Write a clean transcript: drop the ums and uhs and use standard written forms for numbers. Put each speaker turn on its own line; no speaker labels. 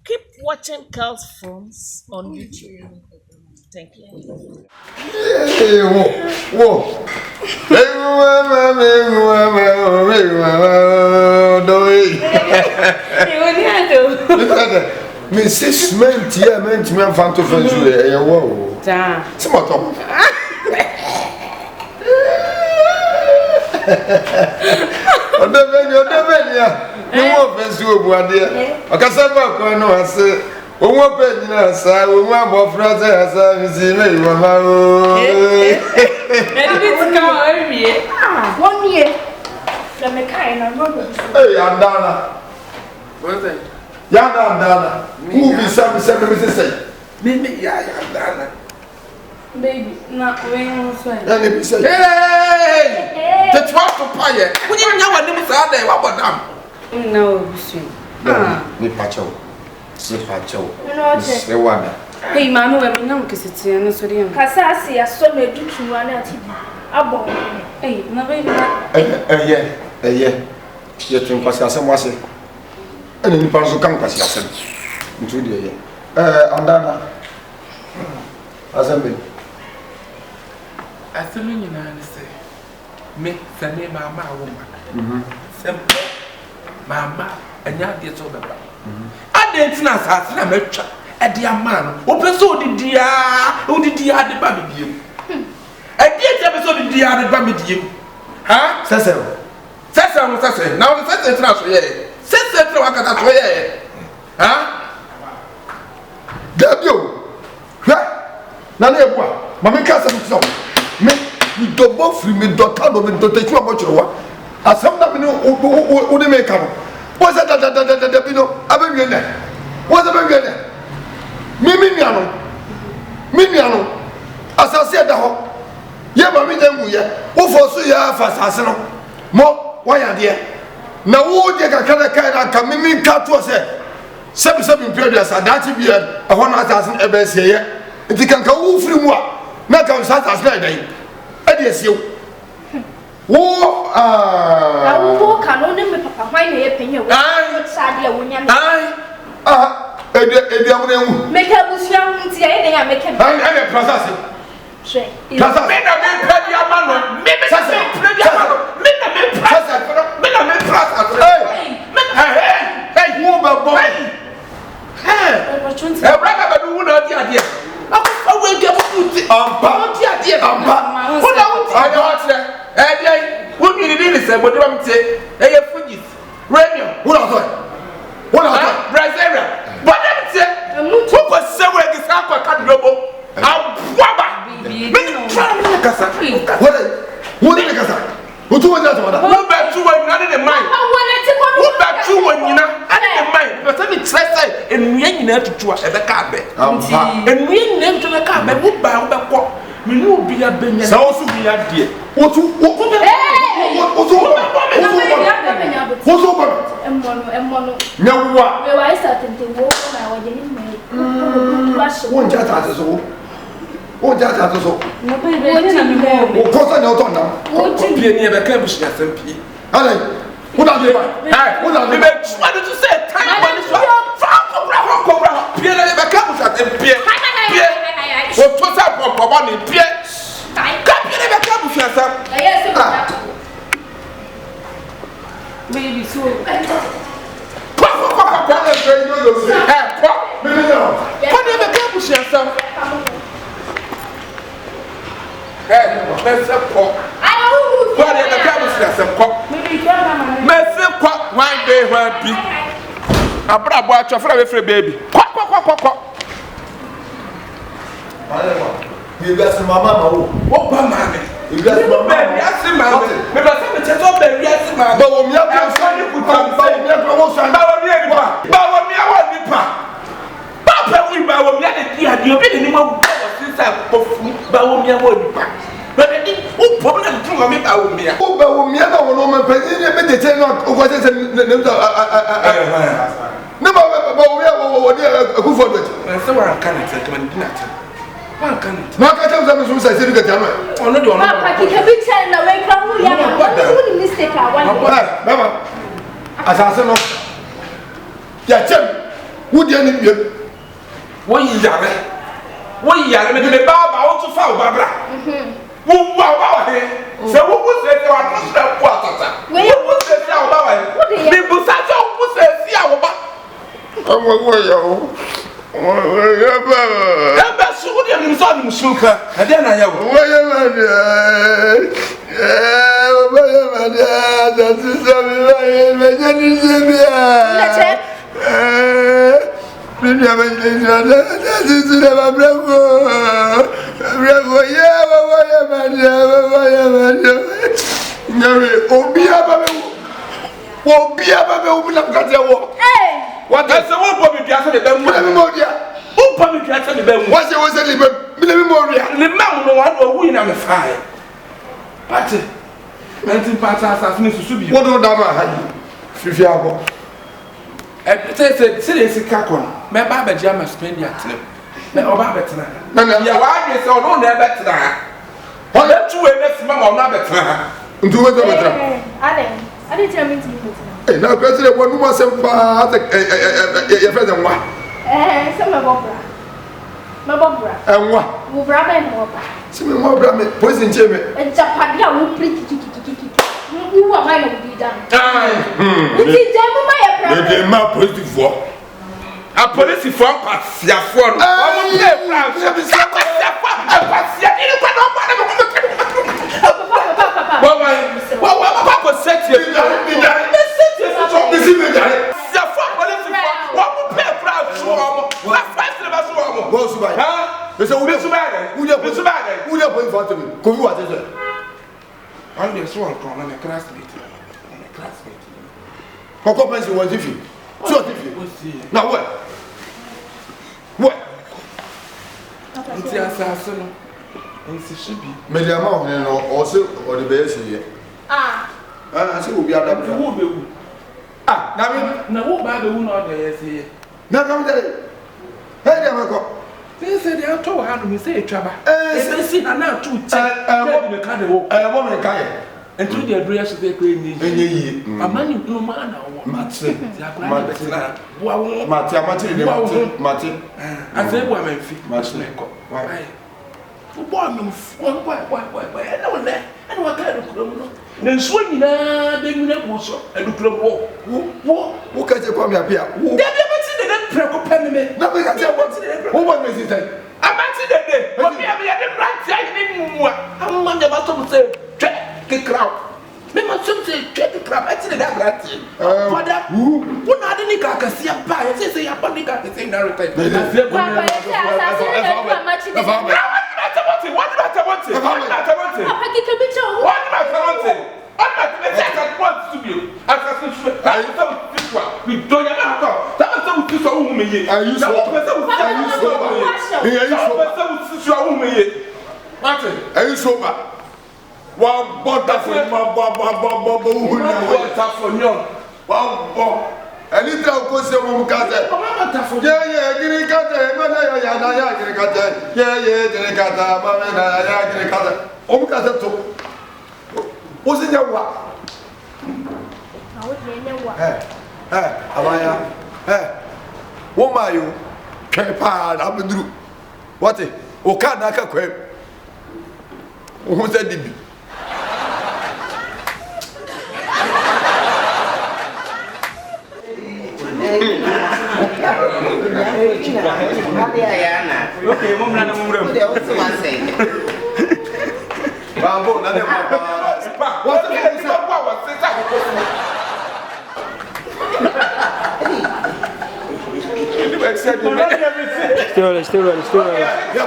Keep watching Girls Films on YouTube. Thank you.
Hey, whoa. Mrs. Mentia meant me and Fanto Fensu. Whoa. Simoto. You won't pursue one dear. I can say, I say, we won't pay us. We want more friends as I see me.
1 year. Let me kind of
hey, I'm Dana.
What's that?
Dana. Who be 7 say?
Me, yeah, Dana.
baby, not when
Let me say,
Hey! The 12 to pay. We didn't know what them said there. What about them?
no, sweet.
me pacho.
No,
The one.
hey, Mamma, we're not because it's in the studio. Cassassi, I saw me do to run out. Abo, hey, no, baby.
Yeah. You think Pascal was it? And in Panso come Pascal. Into the year. Andana. Assembly.
I still mean you say. Me, send me mamma woman. Simple. Mamma, and now get over. I didn't know that I'm a dear man. Open so the dear, who did the other baby? I did episode the other baby. Huh?
Cecil.
Now the first international, yeah. Cecil, I got that, huh?
Gabio. Nana Yeboah. Mamma Casa so. Me, you do both free me, do tell me, do take you about your work. As some of you who they make up. What's that? You know, I've been there. What's the baby there? Miniano. As I said, the whole. Yeah, mammy, then we are. Who forsake ya fast as no. More, why are there? Now, who they can come in cut to say. 7 periods and that be a 100,000 ever say. If you can go free more, not come start as day. I guess you. Whoa,
I will walk on only Papa. Why are you paying your sadly when you're make a bush young, I make him.
I'm a process.
And we named to the car, but who bound the walk? We will be a bin. So, we are dear. What's over? No, what?
I started to walk on our didn't
One just as so. One just as so.
no, baby,
Of course, I know now.
what you
Be near the cabbage, yes, and pea.
Allez, what are you? What are you?
What did you say? Time on this one. Pierre, the cabbage at the pier. What was up for one in Pierre? Come here, the cabbage, yes,
baby, so
You got some mama.
What mamma?
You got some
Baby, I see my baby. But I'm just a baby, yes, my
but when you have to put on the promotion,
Papa, we buy what we had you been anymore since I bow me a word. But I didn't problem to me about me.
oh, but when you have a woman, but you never tell you what is never, but we have a good for it.
And so I can't take my one can't.
Mark, I tell them who says you get your
Oh, no,
Papa, you can be telling away from you. Mistake, I want
as I said, yeah, Jim. Would you need you?
What is that? What is that? Me baba o tu fa o babra. Wo baba he. Se wo wo se wa to se ko atata. Wo se se o baba he. Ni bu sa so wo se si a wo ba.
Wo yo.
Ebe su wo de mi so ni musuka. E de na ya wo.
Wo yo ma de. Wo yo ma de. Da si so mi wa ye me je ni se bi a. Bibi amejisha da sisi na mabravo bravo yeah baba ya mania ngawe obia babe ubina mkate wo
What does the one for me piazza de bemu?
memoria
Who for me piazza de bemu?
what's the memoria
The man no one or win am fire. But 19 parts assassin subi.
what do that man fifi abo
say kakon me ba ba jama spend ya tele me oba betena ya wa adwe se ono na betena ho na tuwe na sima ma ono betena
ntu we betena
ade tell me to be betena
na president wonu ma sem pa ya friend nwa
se me bobra
enwa
wo bra ben mo ba
se me mo bra me poison che me
japade a wo priki wo wa mai na bi dan uti jamu ma ya pra
de ma positive
a police for pasia for no o mo play plan se bi se pasia ni ko no pa na mo papa ko set you set you so busy me jare sia for police for wo mo play plan so mo la first le ba so mo
go subai
ha
be se
wo subai
wo de point for to me ko wi wa te so
and the so on come na classmate
koko pensi wo tifi so tifi na what
nti asase no nsi shibi
mediama o ne no o se o de be esi ye se obi adabra
wo be wu na wo ba be wu na o de yesi ye
na kam dere hey de mako
se de ato ha no mi se etwaba e si na na tu ti de me ka de wo
wo me ka ye
entu de adria so de ko enyi
enye yi
amani no ma na wo
matre
bo awo
mate mate
ase bo amfi
mate
ko ai bo am fo bo na wo le ana wa ka do kuro no na nsuo nyina de nyina bo so adukuro wo
ka je kwa mi apia wo
de be ti de preko pen me
na be ka je wo wo me si tai
amati de wo bi am ya de brand ya ni mu amma nya ba so se twa ke crowd me ma so se twa ke crowd ati de da brand father wo na de ni ka kasia ba ya se ya ba ni ka se na retain na se ko
papa ya se asase na du amachi de
what papa
ki kebicho
what to be assassin I so this one we don't have to that so we so who me ye
are you so are you so one butter for my one elita ko se mo kate ye giri kate me na ya giri kate ye giri kate ma me na ya giri kate o mu kate to o se nya wa abaya wo ma yo twe pa na bedru what o ka na ka kwem o hu se dibi
okay, mom na mumro.
Bambo na de papa. What the hell is that?
Still ready.
Yeah,